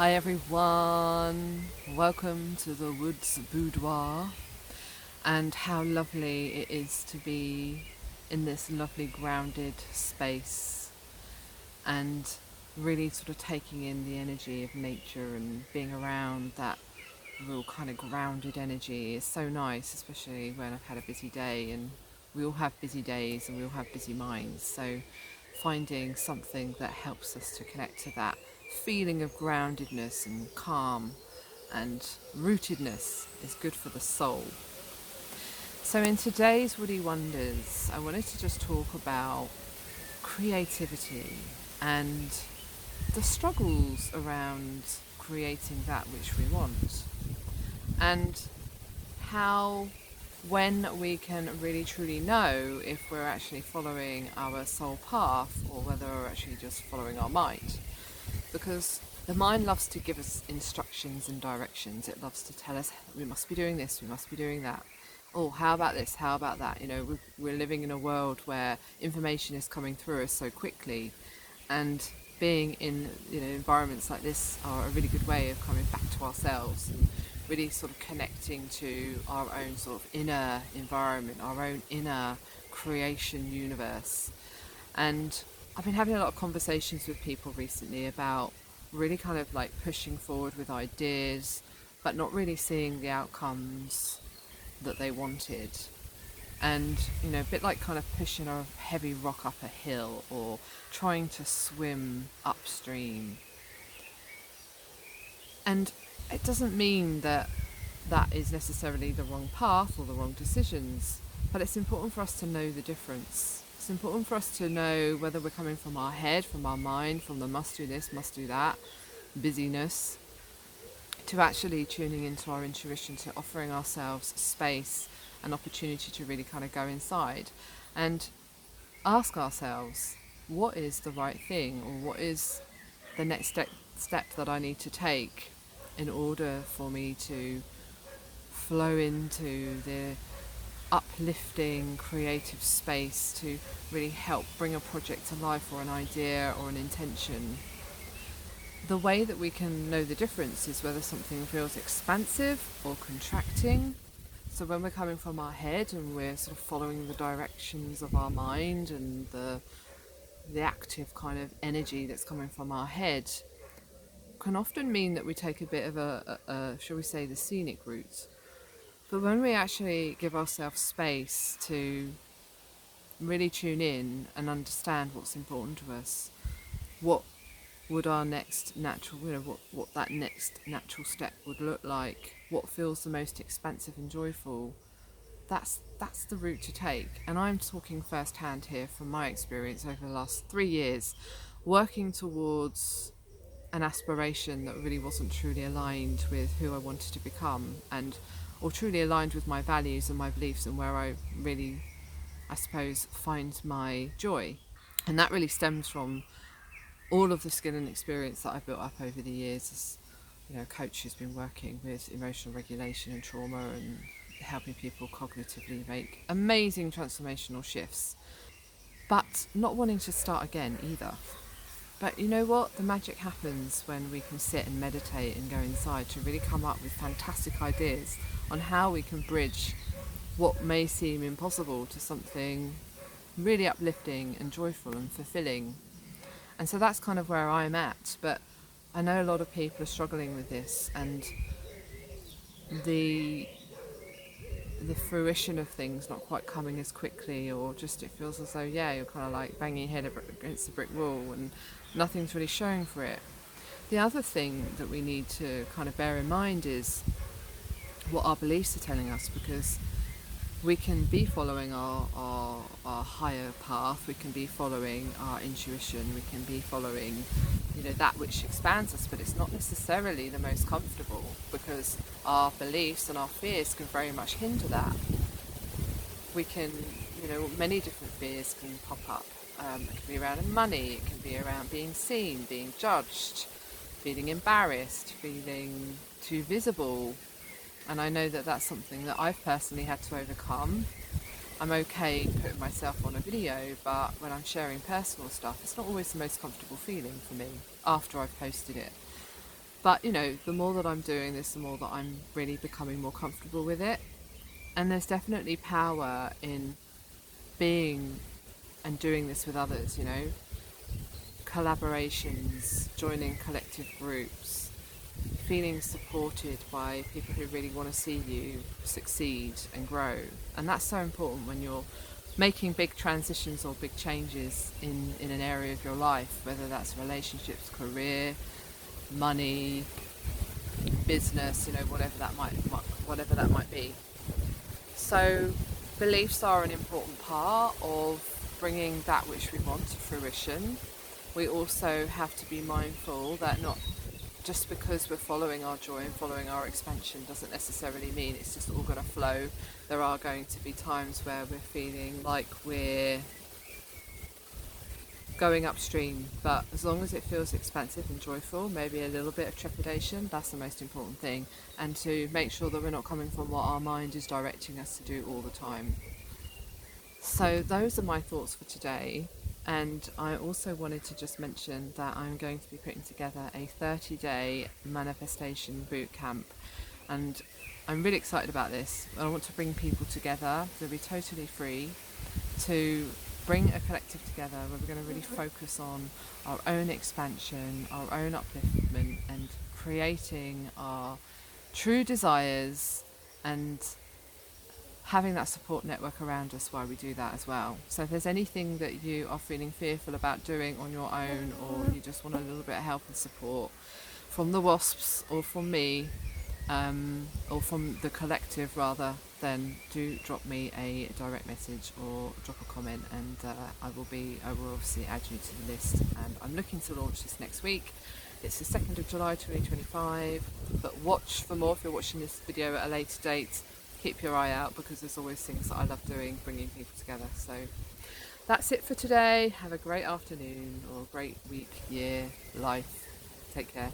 Hi everyone, welcome to the Woods Boudoir, and how lovely it is to be in this lovely grounded space and really sort of taking in the energy of nature and being around that real kind of grounded energy is so nice, especially when I've had a busy day, and we all have busy days and we all have busy minds. So finding something that helps us to connect to that feeling of groundedness and calm and rootedness is good for the soul. So in today's Woody Wonders, I wanted to just talk about creativity and the struggles around creating that which we want, and how, when we can really truly know if we're actually following our soul path or whether we're actually just following our mind. Because the mind loves to give us instructions and directions. It loves to tell us we must be doing this, we must be doing that. Oh, how about this? How about that? We're living in a world where information is coming through us so quickly, and being in environments like this are a really good way of coming back to ourselves and really sort of connecting to our own sort of inner environment, our own inner creation universe. And I've been having a lot of conversations with people recently about really kind of like pushing forward with ideas, but not really seeing the outcomes that they wanted. And, a bit like kind of pushing a heavy rock up a hill or trying to swim upstream. And it doesn't mean that that is necessarily the wrong path or the wrong decisions, but it's important for us to know the difference. It's important for us to know whether we're coming from our head, from our mind, from the must do this, must do that, busyness, to actually tuning into our intuition, to offering ourselves space and opportunity to really kind of go inside and ask ourselves, what is the right thing, or what is the next step that I need to take in order for me to flow into the uplifting creative space to really help bring a project to life, or an idea or an intention. The way that we can know the difference is whether something feels expansive or contracting. So when we're coming from our head and we're sort of following the directions of our mind and the active kind of energy that's coming from our head, can often mean that we take a bit of shall we say, the scenic route. But when we actually give ourselves space to really tune in and understand what's important to us, what would our next natural, what that next natural step would look like, what feels the most expansive and joyful, that's the route to take. And I'm talking firsthand here from my experience over the last 3 years, working towards an aspiration that really wasn't truly aligned with who I wanted to become, and or truly aligned with my values and my beliefs and where I really, I suppose, find my joy. And that really stems from all of the skill and experience that I've built up over the years as a coach who's been working with emotional regulation and trauma and helping people cognitively make amazing transformational shifts, but not wanting to start again either. But you know what? The magic happens when we can sit and meditate and go inside to really come up with fantastic ideas on how we can bridge what may seem impossible to something really uplifting and joyful and fulfilling. And so that's kind of where I'm at. But I know a lot of people are struggling with this, and the fruition of things not quite coming as quickly, or just it feels as though, you're kind of like banging your head against the brick wall and nothing's really showing for it. The other thing that we need to kind of bear in mind is what our beliefs are telling us, because we can be following our higher path, we can be following our intuition, we can be following that which expands us, but it's not necessarily the most comfortable, because our beliefs and our fears can very much hinder that. We can, many different fears can pop up. It can be around money, it can be around being seen, being judged, feeling embarrassed, feeling too visible. And I know that that's something that I've personally had to overcome. I'm okay putting myself on a video, but when I'm sharing personal stuff, it's not always the most comfortable feeling for me after I've posted it. But the more that I'm doing this, the more that I'm really becoming more comfortable with it. And there's definitely power in being and doing this with others, collaborations, joining collective groups, feeling supported by people who really want to see you succeed and grow. And that's so important when you're making big transitions or big changes in an area of your life, whether that's relationships, career, money, business, whatever that might be. So beliefs are an important part of bringing that which we want to fruition. We also have to be mindful that not just because we're following our joy and following our expansion doesn't necessarily mean it's just all going to flow. There are going to be times where we're feeling like we're going upstream, but as long as it feels expansive and joyful, maybe a little bit of trepidation, that's the most important thing. And to make sure that we're not coming from what our mind is directing us to do all the time. So those are my thoughts for today. And I also wanted to just mention that I'm going to be putting together a 30-day manifestation boot camp. And I'm really excited about this. I want to bring people together. It'll be totally free, to bring a collective together where we're going to really focus on our own expansion, our own upliftment, and creating our true desires and having that support network around us while we do that as well. So if there's anything that you are feeling fearful about doing on your own, or you just want a little bit of help and support from the WASPs or from me, or from the collective rather, then do drop me a direct message or drop a comment, and I will obviously add you to the list. And I'm looking to launch this next week. It's the 2nd of July 2025, but watch for more. If you're watching this video at a later date, keep your eye out, because there's always things that I love doing, bringing people together. So that's it for today. Have a great afternoon or a great week, year, life. Take care.